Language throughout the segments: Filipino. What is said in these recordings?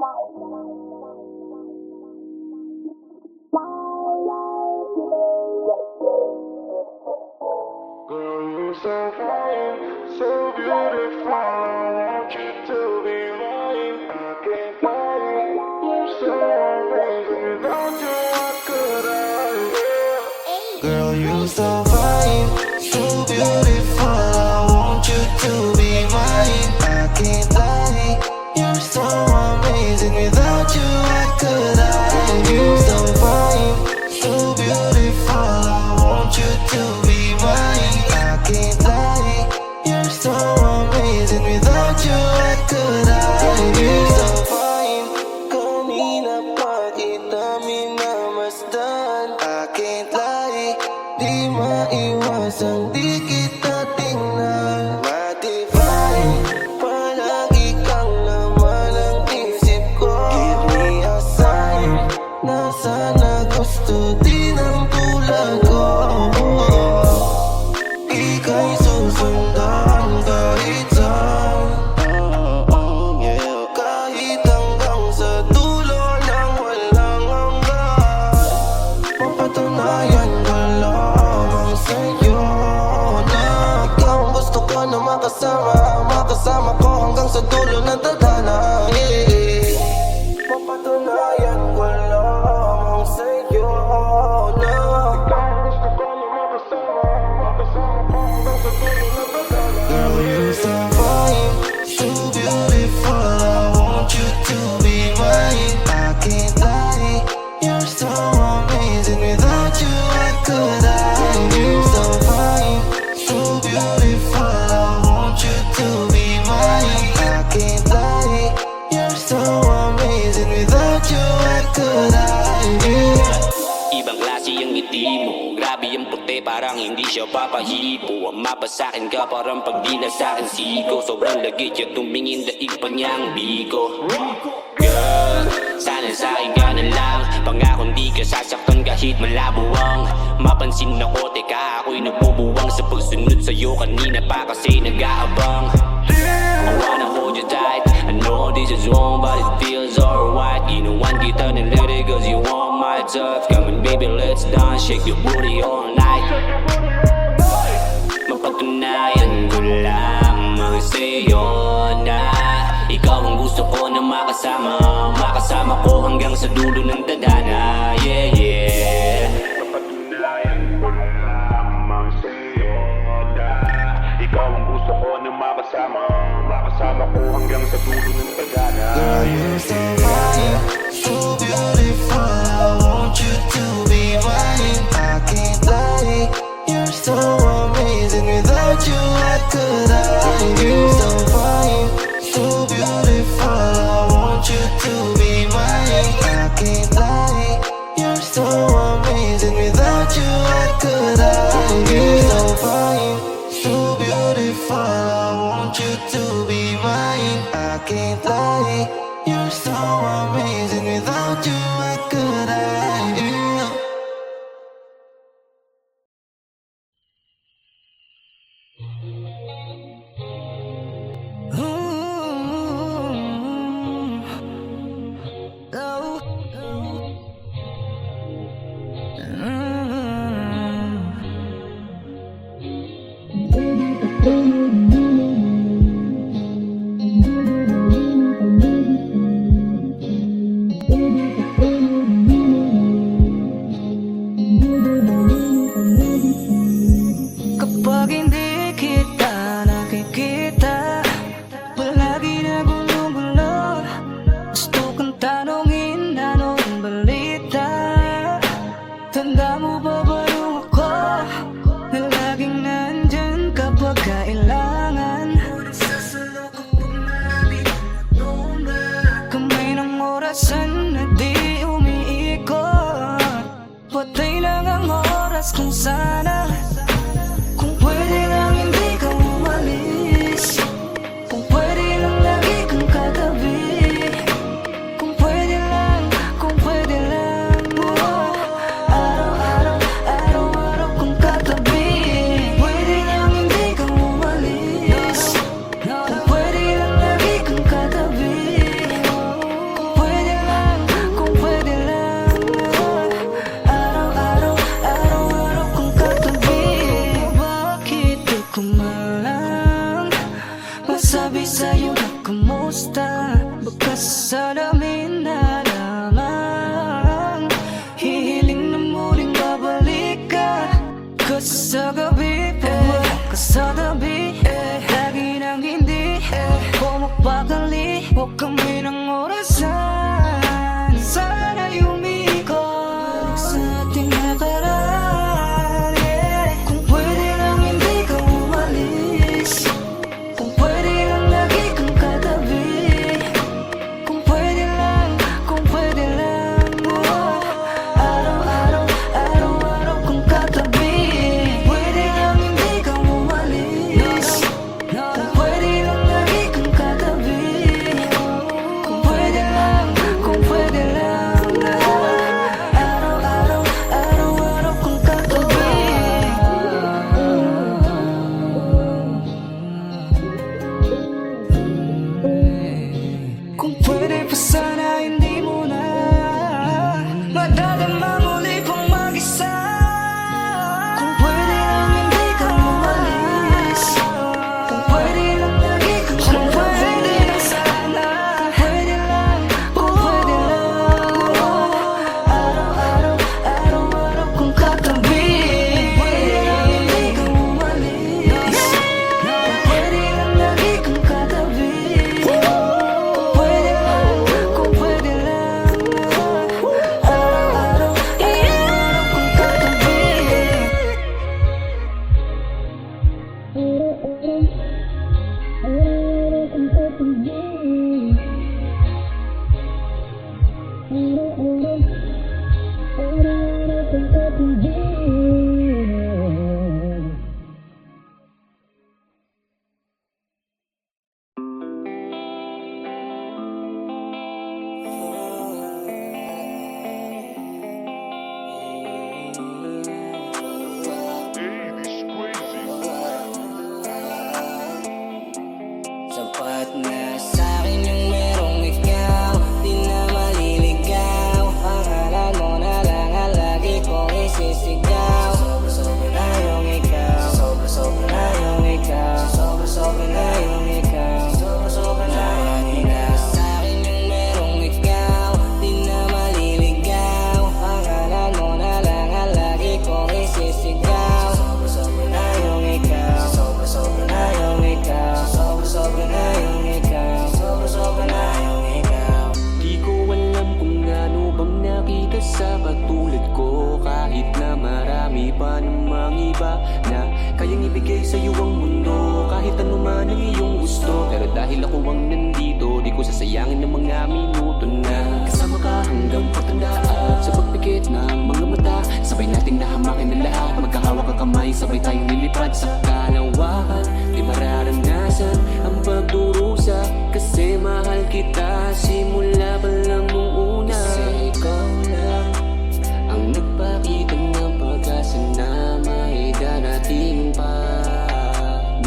Girl, you're so fine, so beautiful. I want you to be mine. I can't lie, you're so amazing. Without you, what could I do? Girl, you're so fine, so beautiful. I want you to be mine. I can't lie, you're so amazing. Without you, what could I do? You're so fine, so beautiful. I want you to be mine. I can't lie, you're so amazing. Without you, what could I do? You're so fine, kanina pa kita minamasdan. I can't lie, di maiwasang di kita tingnan. Matibay, palagi kang laman ang isip ko. Give me a sign, na sana gusto din ang tulad ko. Ika'y susundan kahit saan, kahit hanggang sa dulo ng walang hanggan. Mapatunayan ko lamang sa'yo na ikaw ang gusto ko na makasama. Makasama ko hanggang sa dulo ng tadhana. Mapatunayan ko lamang sa'yo na ikaw ang gusto ko na makasama. Makasama ko hanggang sa dulo ng tadhana. Girl, you're so fine, so beautiful. I want you to be mine. I can't lie, you're so amazing. Without you, what could I do? You're so fine, so beautiful. I want you to be mine. I can't lie, you're so amazing. Without you, what could I do? Ibang klase yung ngiti mo, grabe yung puti parang hindi siya papahipo. Ang mapa sa'kin ka parang pag di na sa'kin siko. Sobrang lagit yung tumingin daig pa niya ang biko. Girl, sana sa'kin ka na lang. Pangako di ka sasaktan kahit malabuwang. Mapansin ako, teka ako'y nagbubuwang sa pagsunod sa'yo kanina pa kasi nag-aabang. I wanna hold you tight, I know this is wrong but it feels alright. Ginawan kita ng lady cause you want my touch. Come on baby, let's dance, shake your booty all night. Mapatunayan ko lamang sa'yo na ikaw ang gusto ko na makasama. Makasama ko hanggang sa dulo ng tadhana. Yeah, yeah. Mapatunayan ko lamang sa'yo na ikaw ang gusto ko na makasama. Makasama ko hanggang sa dulo ng tadhana. Girl, you're so fine, so beautiful. I want you to be mine. I can't lie, you're so amazing. Without you, what could I do? You're so fine, so beautiful. I want you to be mine. I can't lie, you're so amazing. Without you, what could I do? You're so fine, so beautiful. I want you to be mine. I can't lie, you're so amazing. Without you, what could I do? Kumusta? Baka sa salamin na lamang hihiling na muling babalik ka. Kasi sa gabi sa tabi lagi nang hindi pumapakali. Huwag kami ng orasan. Sana'y umikot sa ating nakaraan. Kung pwede lang hindi ka umalis, kung pwede lang lagi kang katabi, kung pwede lang araw-araw, araw-araw kang katabi. Pwede lang hindi ka umalis, kung pwede lang lagi kang katabi, kung pwede lang araw-araw, araw-araw kang katabi. Kung pwede pa sana hindi mo na madadama muli pang mag-isa. Kung pwede lang hindi ka umalis, kung pwede lang lagi kang katabi. Sana kung pwede lang araw-araw, araw-araw kang katabi. Pwede lang hindi ka umalis, kung pwede lang lagi kang katabi. Kung pwede lang araw-araw, araw-araw kang katabi. Sapat na sa'kin yung merong ikaw, di na maliligaw. Pangalan mo na lang ang lagi kong isisigaw. Sobra-sobra na yung ikaw, sobra-sobra na yung ikaw, sobra-sobra na yung ikaw, sobra-sobra na yung ikaw. Sa'kin yung merong ikaw, di na maliligaw. Pangalan mo na lang ang lagi kong isisigaw. Sobra-sobra na yung ikaw, sobra-sobra na yung ikaw, sobra-sobra na yung ikaw, sobra-sobra na yung ikaw. Di ko alam kung ano bang nakita sa katulad ko. Kahit na marami pa namang iba na kayang ibigay sa'yo ang mundo. Kahit ano man ang iyong gusto, pero dahil ako ang nandito, di ko sasayangin ng mga minuto na kasama ka hanggang patandaan. Sa pagpikit ng mga mata, sabay nating nahamakin ang lahat. Magkahawak ang kamay, sabay tayong lilipad sa kalawakan. Di mararanasan ang pagdurusa, kasi mahal kita simula pa lang nung una. Kasi ikaw lang ang nagpakita ng pag-asa na may darating pa.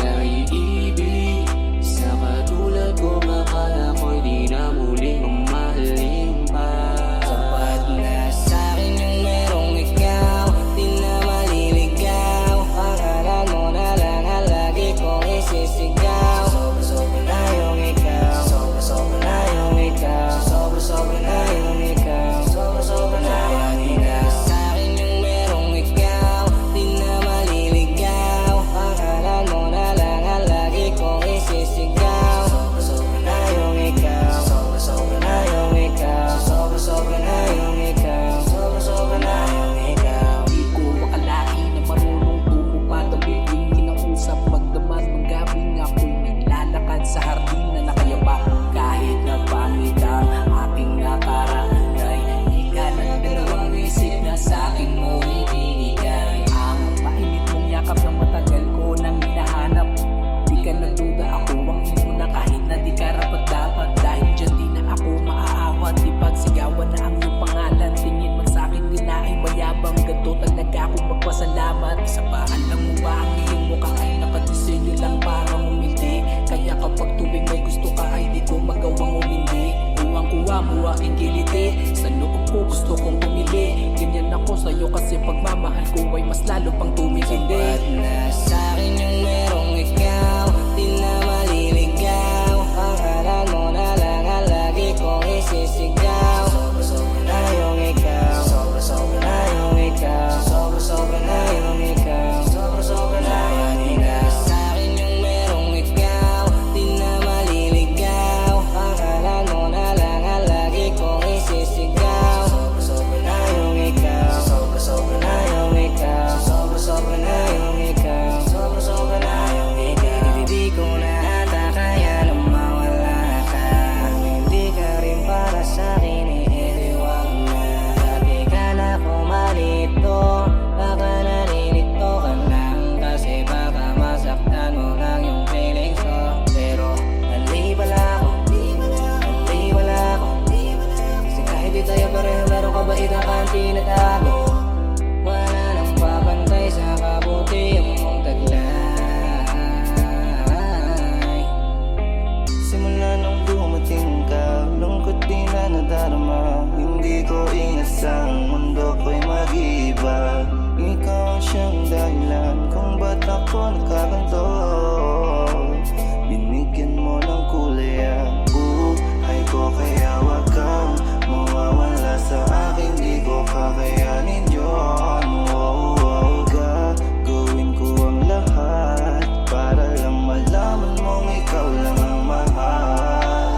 Naiibig sa katulad ko, akala ko'y di na muling mamahalin pa. Sapat na sa'kin yung merong ikaw, di na maliligaw. Pangalan mo na lang ang lagi kong isisigaw. Sobra-sobra na yung ikaw, sobra-sobra na yung ikaw, sobra-sobra na yung ikaw, sobra-sobra na yung ikaw. Sa'kin yung merong ikaw, di na maliligaw. Pangalan mo na lang ang lagi kong isisigaw. Sobra-sobra na yung ikaw, sobra-sobra na yung ikaw, sobra-sobra na yung ikaw, sobra-sobra na yung ikaw. Di ko akalain na marunong tumupad ang bigling kinausap. Magdamag ng gabing ako'y naglalakad sa hardin na nakayapa. Kahit na pangit ang aking nakarangay, ika ng dalawang isip na sa'kin mo ibinigay. Ang mainit mong yakap na matagal ko nang hinahanap. Di ka nagduda, ako ang imo na kahit na di ka rapat dapat. Dahil dyan di na ako maaawat, di pagsigawan na ang iyong pangalan. Tingin man sa'kin nila ay mayabang, ganito talaga ako magpasalamat. Isa pa, alam mo ba ang iyong mukha ay nakadisenyo lang para umiti. Kaya kapag tuwing may gusto ka ay di ko magawang umindi. Kuwang-kuwa mo aking kiliti, sa loob ko gusto kong tumili. Ganyan ako sa'yo kasi pagmamahal ko ay mas lalo pang tumitindi. Sapat na sa'kin yung merong ikaw, di na maliligaw. ko inasang mundo ko'y mag-iba. Ikaw ang siyang dahilan kung ba't ako nagkaganto. Binigyan mo ng kulay ang buhay ko, kaya wag kang mawawala sa akin. Di ko kakayanin yun. Gagawin ko ang lahat para lang malaman mong ikaw lang ang mahal.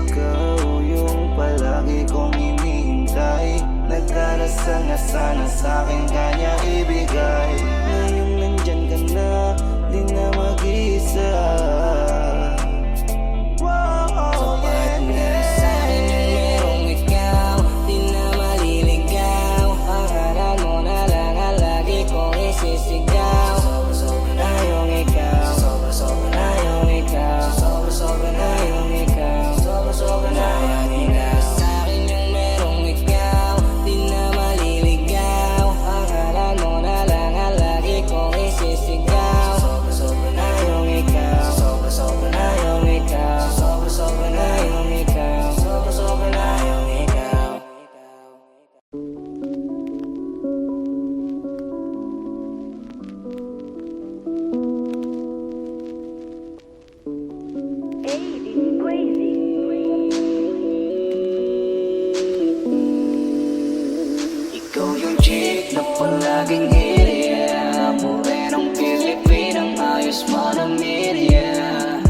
Ikaw yung palagi kong hinihintay. Nagdarasal na sana sa'kin kanya ibigay. Ngayong nandyan ka na, di na mag-isa. Sapat na sa'kin yung merong ikaw, di na maliligaw. Pangalan mo na lang ang lagi kong isisigaw. Sobra-sobra na yung ikaw, sobra-sobra na yung ikaw, sobra-sobra na yung ikaw, sobra-sobra na yung ikaw. Sa'kin yung merong ikaw, di na maliligaw. Pangalan mo na lang ang lagi kong isisigaw. Sobra-sobra na yung ikaw, sobra-sobra na yung ikaw, sobra-sobra na yung ikaw, sobra-sobra na yung ikaw. Ikaw yung chick na palaging area, morenong Pilipinang ayos man ang media.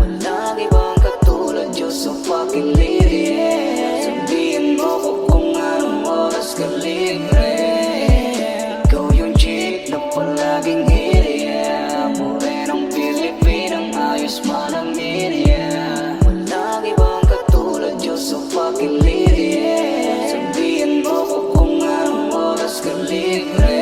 Walang ibang katulad, Diyos ang fucking liria. Sabihin mo ko kung anong oras ka libre. Ikaw yung chick na palaging area, morenong Pilipinang ayos man ang media. Walang ibang katulad, Diyos ang fucking liria. Sabihin mo ko kung anong oras ka libre.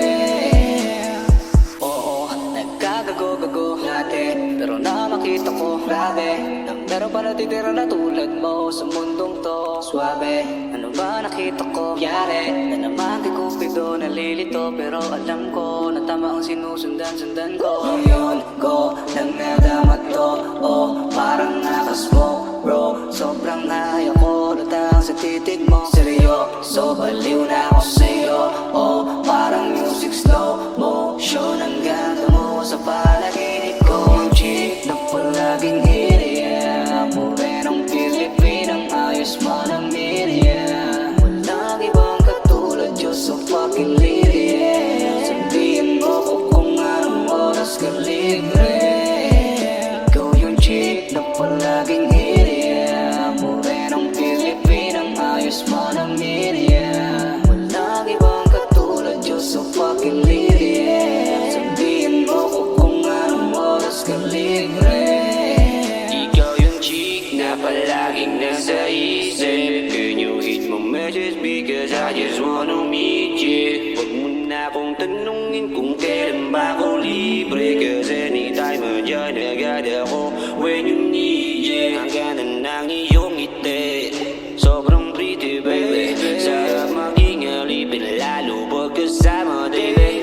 Oo, nagkagago-gago natin, pero na makita ko, grabe, na meron pa natitira na tulad mo sa mundong to. Suwabe, ano ba nakita ko? Yari, na naman kay Cupido nalilito, pero alam ko na tama ang sinusundan-sundan ko. Ngayon ko lang nadama to, oh, parang nakasmoke, bro. Sobrang naya ko, lutang sa titig mo. Seryoso, baliw na ako sa'yo, oh, parang music slow motion. Ang ganda mo sa panaginip ko. Yung chick na palaging area, morenong Pilipinang ayos man ang media. Walang ibang katulad, Diyos ang fucking liria. Sabihin mo ko kung anong oras ka libre. Ikaw yung chick na palaging area, morenong Pilipinang ayos man ang media. Walang ibang katulad, Diyos ang fucking liria. Sabihin mo ko kung anong oras ka libre. Ikaw yung chick na palaging nasa isip. Can you hit my message because I just wanna meet you. Huwag mo na akong tanungin kung kailan ba ako libre, cause anytime andyan agad ako when you need it. Ang ganda ng iyong ngiti, sobrang pretty baby. Sarap maging alipin lalo pag kasama baby.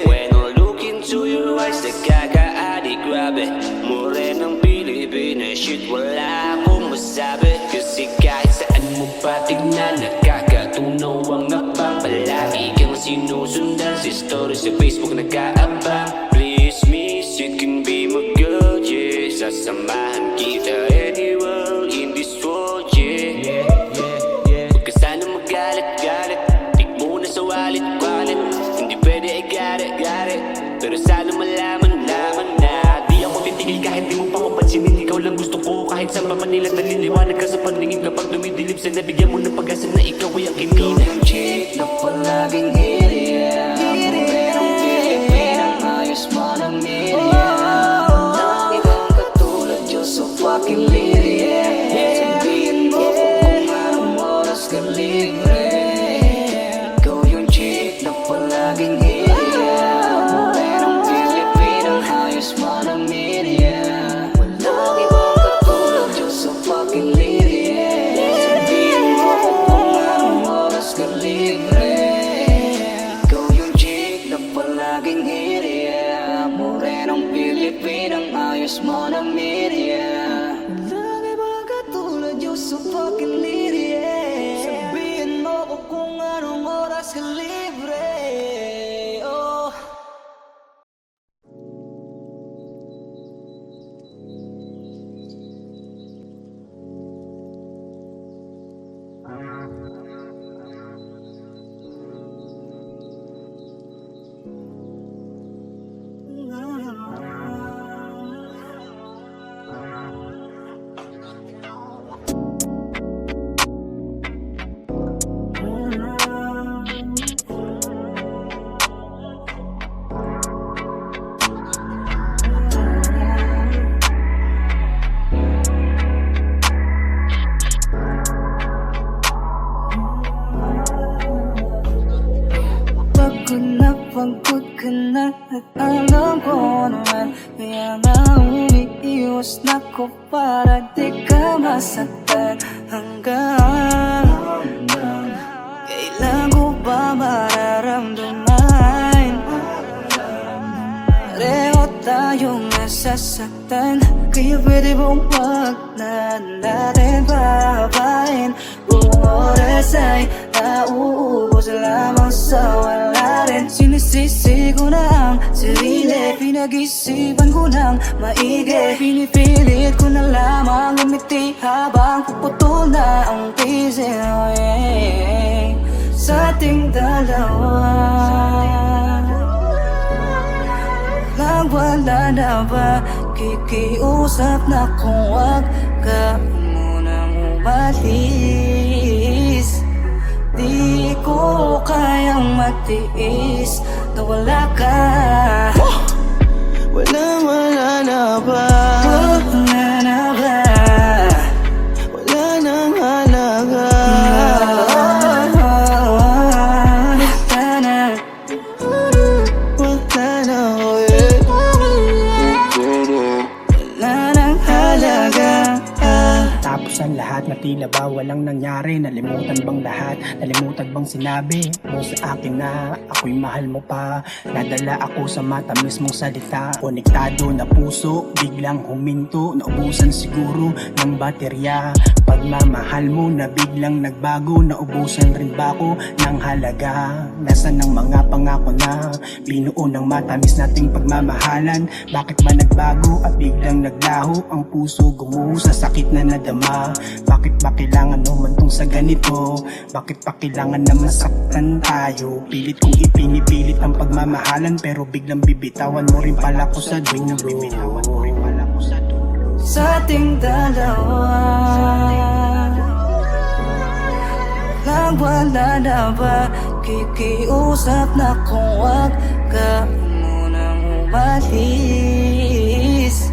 When I look into your eyes, nakaka-addict, grabe. Morenang Pilipinas, shit wala akong masabi. Kasi kahit saan mo pa tignan, nakakatunaw ang abang. Palagi kang sinusundan sa story sa Facebook, nag-aabang. Please miss, you can be my girl, yeah. Sasamahan kita anywhere in this world, yeah. Huwag ka sana magalit-galit, tig mo na sa walit-walit. Hindi pwede ay gari-gari, pero sana malaman-laman na di ako titigil kahit di mo pa ako pansinin. Ikaw lang gusto ko kahit saan pa Manila. Naliliwanag ka sa paningin kapag dumidilip sa nabigyan mo ng pag-asa na ikaw ay ang kinina. Yung chick na palaging area, morenong Pilipinang ayos man ang media. Walang ibang katulad, Diyos ang fucking liria. Sabihin mo ko kung anong oras ka libre. Ikaw yung chick na palaging area, morenong Pilipinang ayos man ang media. Walang ibang katulad, Diyos ang fucking liria. Sabihin mo ko kung anong oras ka libre. Ikaw yung chick na palaging area, morenong Pilipinang ayos man ang media. Walang ibang katulad, Diyos ang fucking liria. Sabihin mo ko pagod ka na at alam ko naman, kaya nga umiiwas na ko para di ka masaktan. Hanggang kailan ko ba mararamdaman? Pareho tayong nasasaktan, kaya pwede bang wag na natin papain? Buong oras ay nauubos lamang sa wala rin. Sinisisi ko na ang sarili, pinag-isipan ko ng maigi. Pinipilit ko na lamang umiti habang puputol na ang pisi. Oh, yeah. Sa ating dalawa wala na ba? Kikiusap na kung wag ka munang umalis. Di ko kayang magtiis na wala ka. Wala na ba? Wala na ba? Wala nang halaga. Wala na. Wala na, oh yeah. Wala nang halaga. Tapos ang lahat na tila ba walang nangyari. Nalimutan bang lahat? Nalimutan bang sinabi mo sa akin na ako'y mahal mo pa? Nadala ako sa matamis mong salita. Konektado na puso, biglang huminto. Naubusan siguro ng baterya. Pagmamahal mo na biglang nagbago. Naubusan rin ba ako ng halaga? Nasaan ang mga pangako na binuo ng matamis nating pagmamahalan? Bakit ba nagbago at biglang naglaho ang puso? Gumuho sa sakit na nadama. Bakit ba kailangan naman tong sa ganito? Bakit pa kailangan na masaktan tayo? Pilit kong ipinipilit ang pagmamahalan, pero biglang bibitawan mo rin pala ko sa dulo. Sa ating dalawa wala na ba? Kikiusap na kung wag ka munang umalis.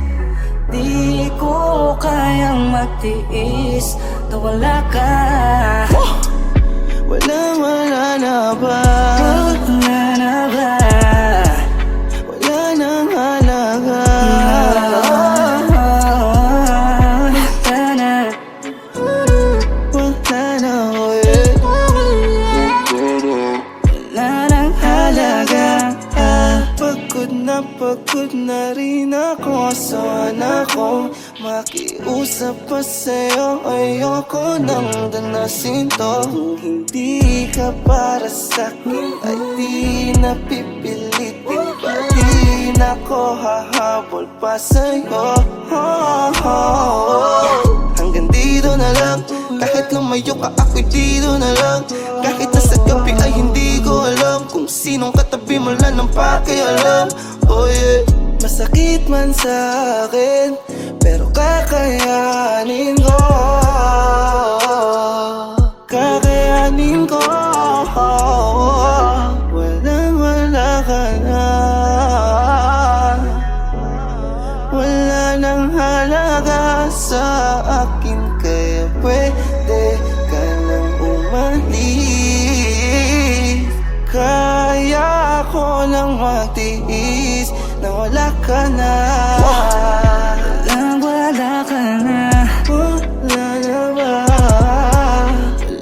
Di ko kayang magtiis na wala ka. Wala na ba? Wala na ba? Wala nang halaga. Wala na. Wala na, oh yeah. Wala nang halaga. Pagod na rin ako. Sana ko makiusap pa sa'yo. Ayoko nang danasin to. Kung hindi ka para sa'kin ay di na pipilitin pa. Di na ko hahabol pa sa'yo. Hanggang dito na lang. Kahit lumayo ka ako'y dito na lang. Kahit nasa gabi ay hindi ko alam kung sinong katabi mo lang ng pakialam. Oh yeah. Masakit man sa akin, pero kakayanin ko. Kakayanin ko. Wala ka na. Wala nang halaga sa akin, kaya pwede ka nang umalis. Kaya ko lang magtiis na wala ka na. Wala ka na. Wala na ba?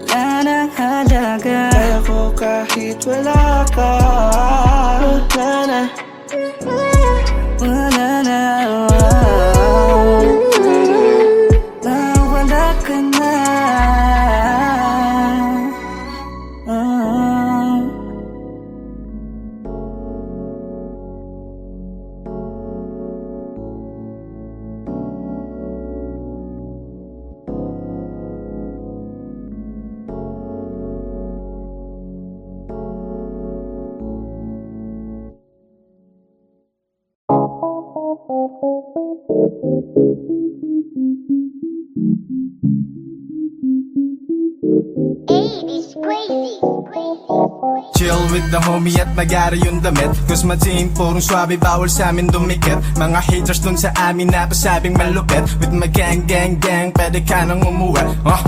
Wala nang halaga. Kaya ko kahit wala ka. Wala na. Wala na. Wala ka na. Hey, this crazy. Chill with the homie at magari yung damit Cause my team purong swabe, bawal sa amin dumikit Mga haters dun sa amin na pasabing malupit With my gang gang gang, pwede ka nang umuwi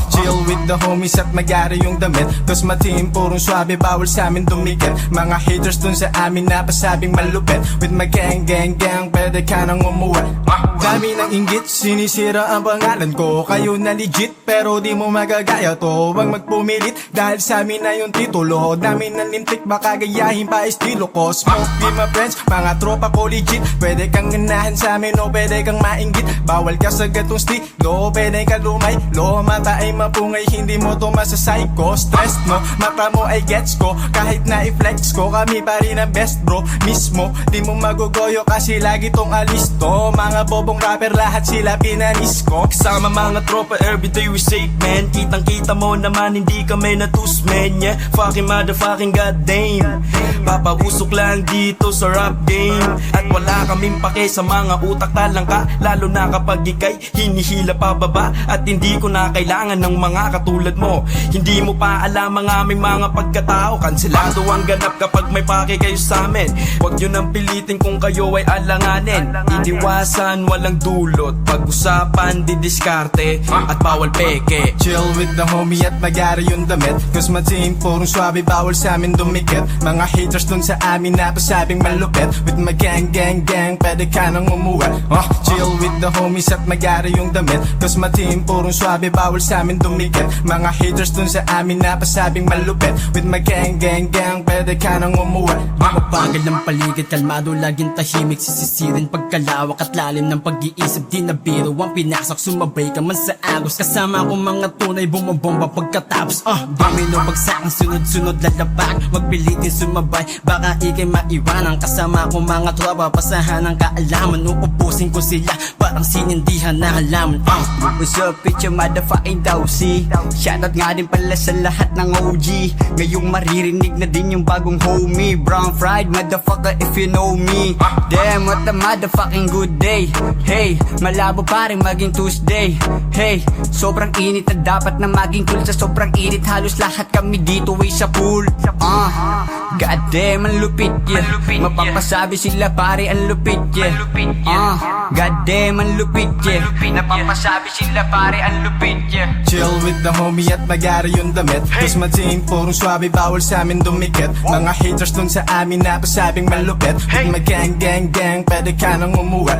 Chill with the homies at magari yung damit Cause my team purong swabe, bawal sa amin dumikit Mga haters dun sa amin na pasabing malupit With my gang gang gang, pwede ka nang umuwi Dami ng inggit, sinisira ang pangalan ko Kayo na legit, pero di mo magagaya to Huwag magpumilit, dahil sa amin na yung titulo Dami ng lintik, baka gayahin pa estilo ko Smoke with my friends, mga tropa ko legit Pwede kang ganahan sa amin o pwede kang mainggit Bawal ka sa gatong stilo, pwede ka lumay Lo, mata ay mapungay, hindi mo to masasayko Stress mo, mata mo ay gets ko Kahit na i-flex ko, kami pa rin ang best bro Mismo, di mo magugoyo kasi lagi tong alisto Mga bobong rapper, lahat sila pinanis ko Kasama mga tropa, everyday we safe man Kitang kita mo naman, hindi kami natus man Yeah, fucking motherfucking goddamn Papausok lang dito sa rap game At wala kaming pake sa mga utak talang ka Lalo na kapag ikay hinihila pababa At hindi ko na kailangan ng mga katulad mo Hindi mo pa alam ang aming mga pagkatao Kanselado ang ganap kapag may pake kayo sa amin Huwag nyo nang pilitin kung kayo ay alanganin Iniwasan, walang dulot Pag-usapan, didiskarte At bawal peke Chill with the homie at magari yung damit Cause my team purong swabe, bawal sa amin dumikit Mga haters dun sa amin na pasabing malupit With my gang gang gang, pwede ka nang umuwi Chill with the homies at magari yung damit Cause my team purong swabe, bawal sa amin dumikit Mga haters dun sa amin na pasabing malupit With my gang gang gang, pwede ka nang umuwi Mabagal ng paligid, kalmado, laging tahimik Sisisirin pagkalawak at lalim ng pag-iisip Di na biro ang pinasok, sumabay ka man sa agos Kasama ko mga tunay, bumabomba pagkatapos Domino, bagsak ang sunod-sunod lalabak Magpilitin sumabay, baka ikay maiwanan Kasama ko mga tropa, pasahan ng kaalaman Uupusin ko sila, parang sinindihan na halaman What's up, it's your motherfucking Dowsy Shoutout nga din pala sa lahat ng OG Ngayong maririnig na din yung bagong homie Brown fried motherfucker if you know me Damn, what a motherfucking good day Hey, malabo pa rin maging Tuesday Hey, sobrang init na dapat na maging cool Sa sobrang init halos lahat kami dito ay sa pool God damn, ang lupit, yeah Mapapasabi sila pare, ang lupit, yeah God damn, ang lupit, yeah Napapasabi sila pare, ang lupit, yeah Chill with the homie at magari yung damit Cause my team purong swabe, bawal sa amin dumikit Mga haters dun sa amin na pasabing malupit With my gang gang gang, pwede ka nang umuwi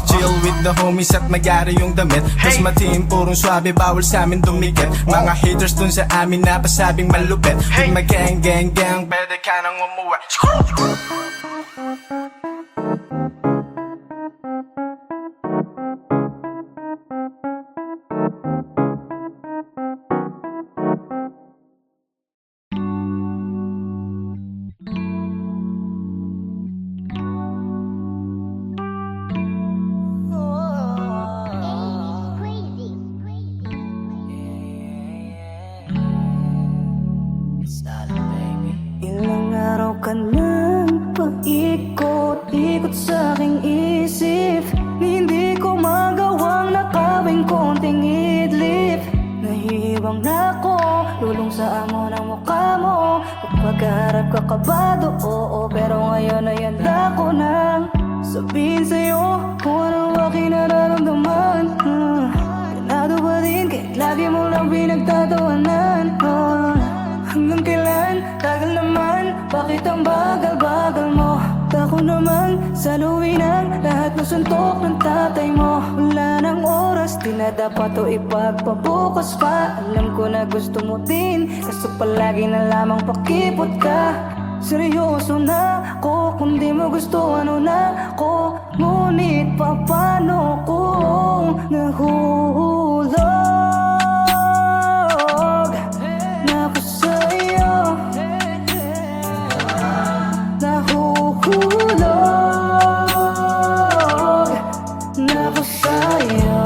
Chill with the homies at magari yung damit Cause my team purong swabe, bawal sa amin dumikit Mga haters dun sa amin na pasabing malupit With my gang gang gang, pwede ka nang umuwi Ilang araw ka nang paikot-ikot sa aking isip Hindi ko magawang nakawing konting idlip Nahihiwang na ako, lulong sa amo ng mukha mo Kapag harap ka kabado, oo Pero ngayon ay handa ko nang sabihin sa'yo Kung anong aking nararamdaman Ganado ba din kahit lagi mo lang pinagtatawanan Hanggang kailan? Tagal naman Bakit ang bagal-bagal mo? Tako naman Saluhin ang lahat ng suntok ng tatay mo Wala nang oras Di na dapat o ipagpabukas pa Alam ko na gusto mo din Kaso palagi na lamang pakipot ka Seryoso na ako Kung di mo gusto ano na ako Ngunit paano kung nahuhulog Nahulog na ako sa'yo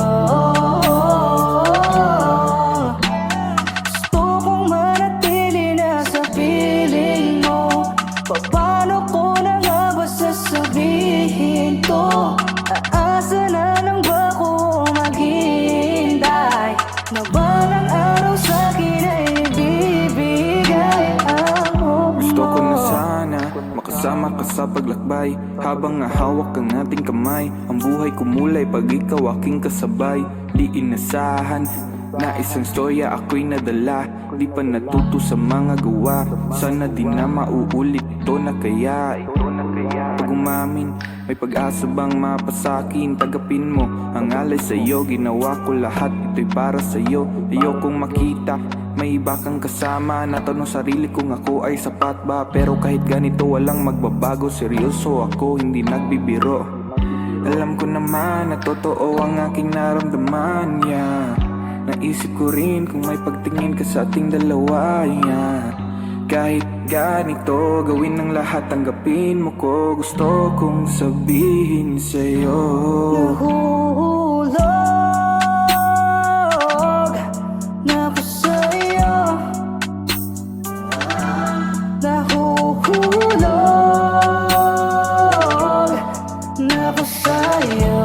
Gusto kong manatili na sa piling mo Paano ko na nga ba sasabihin to? Aasa na lang ba ko maghihintay? sa paglakbay. Habang hahawak ang ating kamay, ang buhay kumulay pag ikaw aking kasabay. Di inasahan na isang storya ako'y nadala, di pa natuto sa mga gawa. Sana di na mauulit ito na kaya. Pag umamin, may pag-asa bang mapasakin? Tagapin mo ang alay sa'yo, ginawa ko lahat, ito'y para sa'yo. Ayokong makita may iba kang kasama. Natanong sarili kong ako ay sapat ba? Pero kahit ganito walang magbabago, seryoso ako, hindi nagbibiro. Alam ko naman na totoo ang aking naramdaman, yeah. Naisip ko rin kung may pagtingin ka sa ating dalawa, yeah. Kahit ganito, gawin ng lahat, tanggapin mo ko. Gusto kong sabihin sa'yo, Nahulog na ako sa'yo. Nahuhulog na ako sa'yo.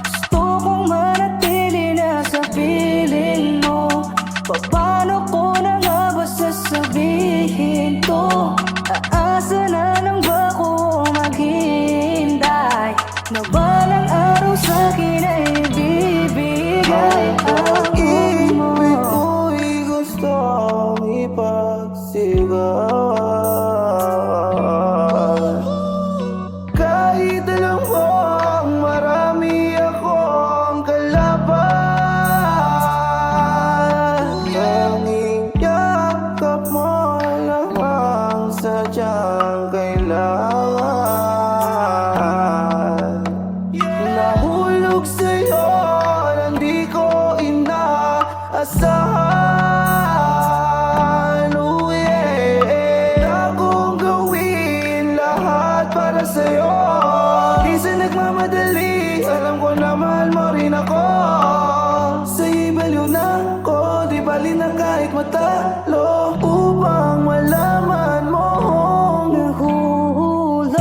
Gusto kong manatili na sa piling mo. Paano ko na nga ba sasabihin to? Aasa na lang ba ko maghintay? Na balang araw sa'kin ay ibibigay ang ibig mo. ko'y gustong ipagsigawan. Kahit alam mong marami akong kalaban, tanging yakap mo lang ang sadyang kailangan. Nahulog sa'yo nang di ko inaasahan. Oh yeah, akong gawin lahat para sa'yo. Di sa nagmamadali, alam ko na mahal mo rin ako. Sa'yo'y baliw na ko, di bali na kahit matalo, upang malaman mo. Nahulog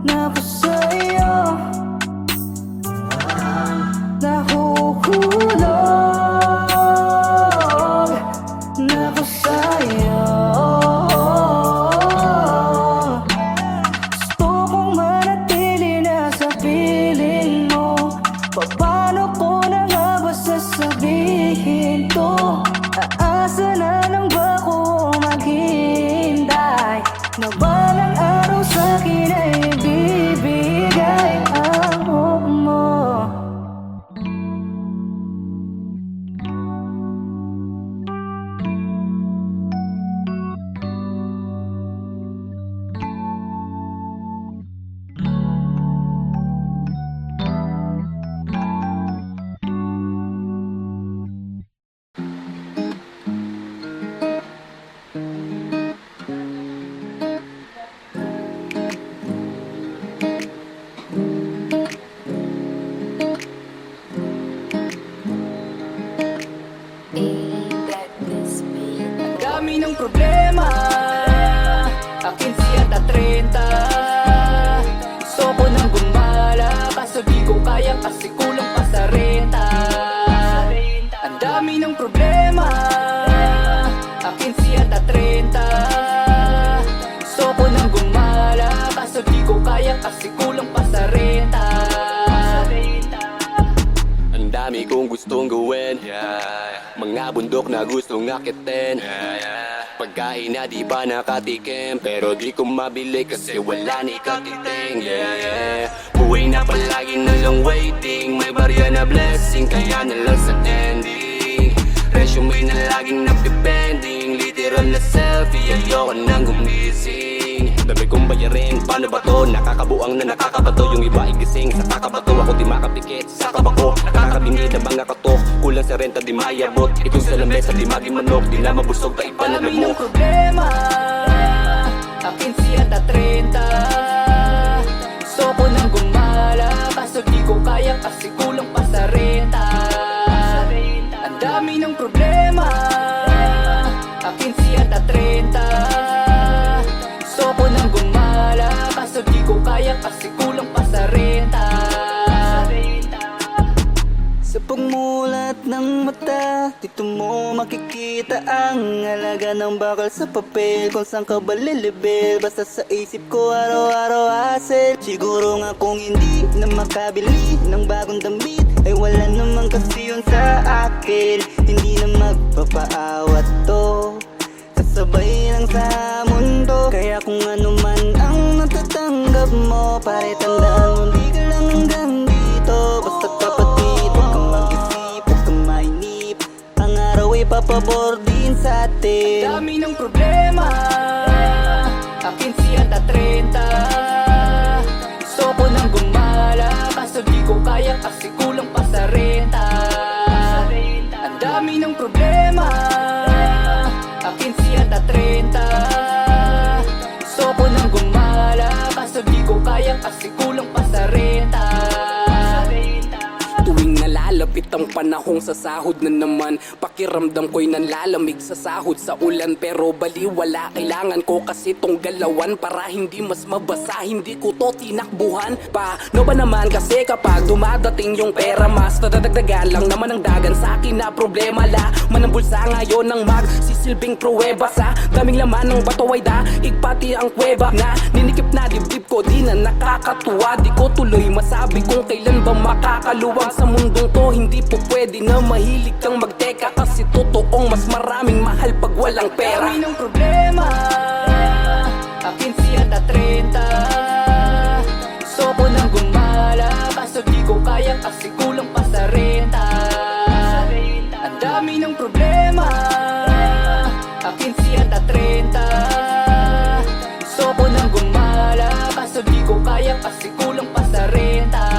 na ako sa'yo. Nahuhulog na ako sa'yo. Gusto kong manatili na sa piling mo. Paano ko na nga ba sasabihin to? Aasa na lang ba ko maghintay? Na balang araw sa'kin ay ibibigay ang mo. Ang dami ng problema, akin siya ta 30. Gusto ko nang gumala, kaso di ko kaya kasi kulang pa sa renta. Ang dami ng problema, akin siya ta 30. Gusto ko nang gumala, kaso di ko kaya kasi kulang pa sa renta. Ang dami kong gustong gawin, mga bundok na gustong akitin, pagkain na di pa nakatikim, pero di ko mabili kasi wala ni katiting. Buhay na palagi na lang waiting, may barya na blessing, kaya na lang sa ending. Resume na laging napipending, literal na selfie, ayoko nang gumising. Dami kong bayarin, paano ba to? Nakakabuang na nakakabato, yung iba igising sa kakabato, ako di makapikit sa kabako, nakakabingid na mga katok, kulang sa renta di mayabot, itong sa lamesa di maging manok, di na mabusog ta iba na Dami mo. ng problema, akin siya ta 30. Gusto ko nang gumala, kaso di ko kaya kasi kulang pa sa renta. Ang dami ng problema, akin siya ta 30. Gusto ko nang gumala, kaso di ko kaya kasi kulang pa sa renta. Sa pagmulat ng mata, Dito mo makikita ang halaga ng bakal sa papel. Kung saan ka ba lilibel, basta sa isip ko araw-araw hassle. Siguro nga kung hindi na makabili ng bagong damit, ay wala naman kasi yun sa akin. Hindi na magpapaawat to, kasabay lang sa mundo. Kaya kung ano man ang natatanggap mo, pare tandaan mo di ka lang hanggang dito. Basta kapatid, huwag kang mag-isip, huwag kang mainip. Ang araw ay papabor din sa atin. Dami ng problema, akin siya ta 30. Gusto ko nang gumala, kaso di ko kaya kasi kulang pa sa renta. Ang dami ng problema, akin siya ta 30. Gusto ko nang gumala, kaso di ko kaya kasi kulang pa sa renta. Tuwing nalalapit ang panahong sa sahod na naman, pakiramdam ko'y nanlalamig sa sahod sa ulan. Pero baliwala, kailangan ko kasi tong galawan para hindi mas mabasa, hindi ko to tinakbuhan. Paano ba naman kasi kapag dumadating yung pera, mas nadadagdagan lang naman ang dagan sa akin na problema. Laman ng bulsa ngayon ng magsisilbing pruweba. Sa daming laman ng bato ay daig pati ang kuweba na ninikip na dibdib ko, di na nakakatuwa. Di ko tuloy masabi kung kailan ba makakaluwag sa mundong to. Hindi po pwede na mahilig kang magteka, kasi totoong mas maraming mahal pag walang pera. Dami ng problema, akin siya ta 30. Gusto ko nang gumala, kaso di ko kaya kasi kulang pa sa renta. Ang dami ng problema, akin siya ta 30. Gusto ko nang gumala, kaso di ko kaya kasi kulang pa sa renta.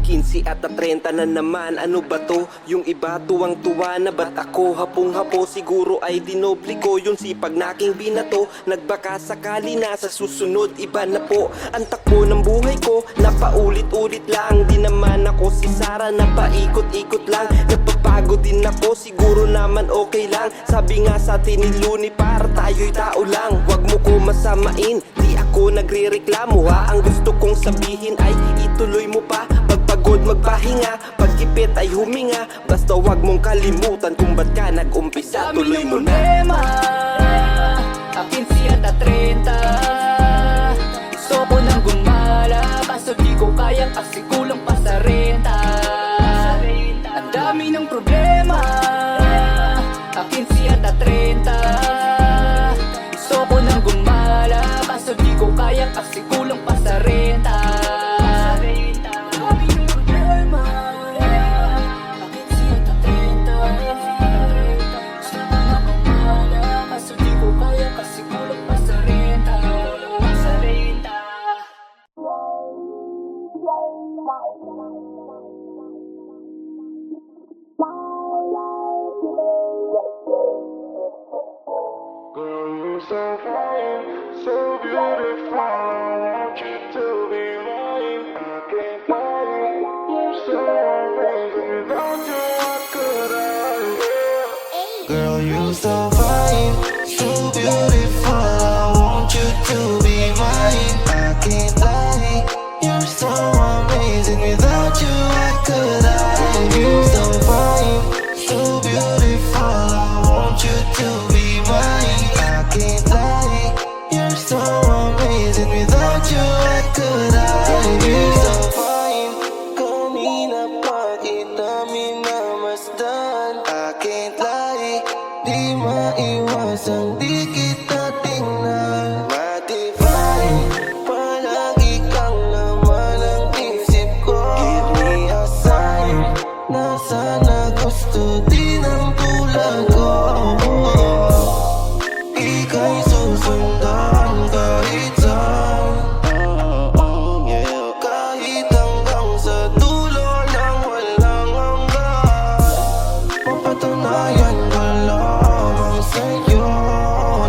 15 at 30 na naman, ano ba to? Yung iba tuwang-tuwa na, ba't ako hapong-hapo? Siguro ay dinoble ko yung sipag na aking binato. Nagbaka sakali na sa susunod, iba na po ang takbo ng buhay ko. Napaulit-ulit lang, di naman ako si Sarah na paikot-ikot lang. Napapagod din ako, siguro naman okay lang. Sabi nga sa atin ni Looney, para tayo'y tao lang. Wag mo ko masamain, di ako nagre-reklamo ha. Ang gusto kong sabihin ay ituloy mo pa. Pagpagod magpahinga, pagkipit ay huminga. Basta wag mong kalimutan kung ba't ka nag-umpisa. Tuloy mo na. Problema, akin siya ta 30. Gusto ko nang gumala, kaso di ko kaya kasi kulang pa sa renta. Ang dami ng problema, akin siya ta 30. Gusto ko nang gumala, kaso di ko kaya kasi kulang pa sa renta. Girl, you're so fine, so beautiful. I want you to be mine. I can't lie, you're so amazing. Without you, what could I live? Girl, you're so fine, so beautiful. I want you to be mine. I can't lie, you're so amazing. Without you, what could I do? You're so fine, so beautiful. I want you to be mine. I can't lie, you're so amazing. Without you, what could I do? You're so fine, kanina pa kita minamasdan. I can't lie, di maiwasang di kita tingnan. Matibay, palagi kang laman ang isip ko. Give me a sign, na sana gusto din ang tulad ko. Ika'y susundan kahit saan, kahit hanggang sa dulo ng walang hanggan. Mapatunayan ko lamang sa'yo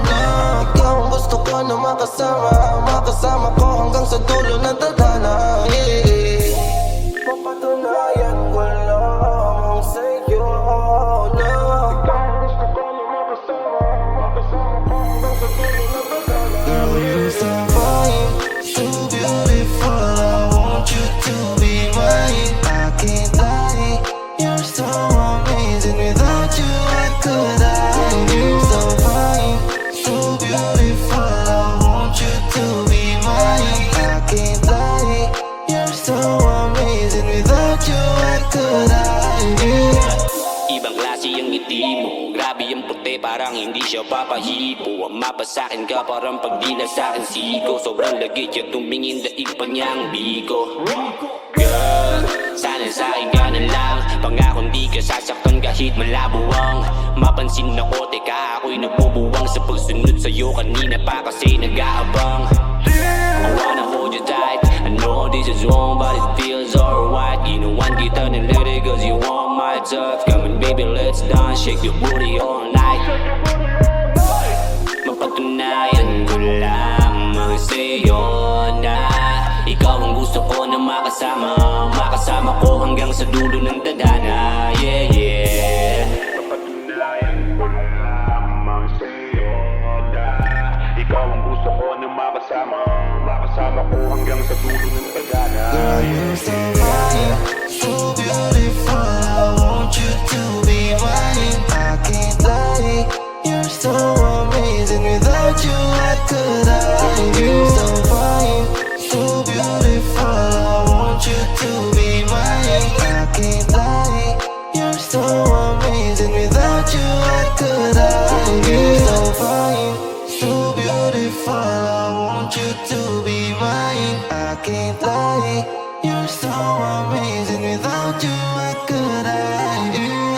na ikaw ang gusto ko na makasama. Makasama ko hanggang sa dulo ng tadhana. Mapatunayan ko lamang sa'yo na ikaw ang gusto ko na makasama. Makasama ko hanggang sa dulo ng tadhana. Girl, you're so fine, so beautiful. I want you to be mine. I can't lie, you're so ngiti mo Grabe yung puti parang hindi siya papahipo Ang mapa sa'kin ka parang pag di na sa'kin siko Sobrang lagit yung tumingin daig pa niyang biko Girl, sana sa'kin ka na lang Pangakong di ka sasaktan kahit malabuwang Mapansin ako, teka ako'y nagbubuwang Sa pagsunod sa'yo kanina pa kasi nag-aabang I wanna hold you tight I know this is wrong but it feels alright Inuwan kita ng lady cause you want my touch Come on baby let's dance, shake your booty all night Mapatunayan ko lamang sa'yo na Ikaw ang gusto ko na makasama Makasama ko hanggang sa dulo ng tadhana Yeah, yeah Mapatunayan ko lamang sa'yo na ikaw ang gusto ko na makasama Makasama ko hanggang sa dulo ng pagana Girl, you're so fine, so beautiful I want you to be mine I can't lie, you're so amazing Without you, what could I do? You're so fine, so beautiful I want you to be mine I can't lie, you're so amazing Without you, what could I do? You're so fine, so beautiful I want you to be mine I can't lie, you're so amazing Without you, what could I do?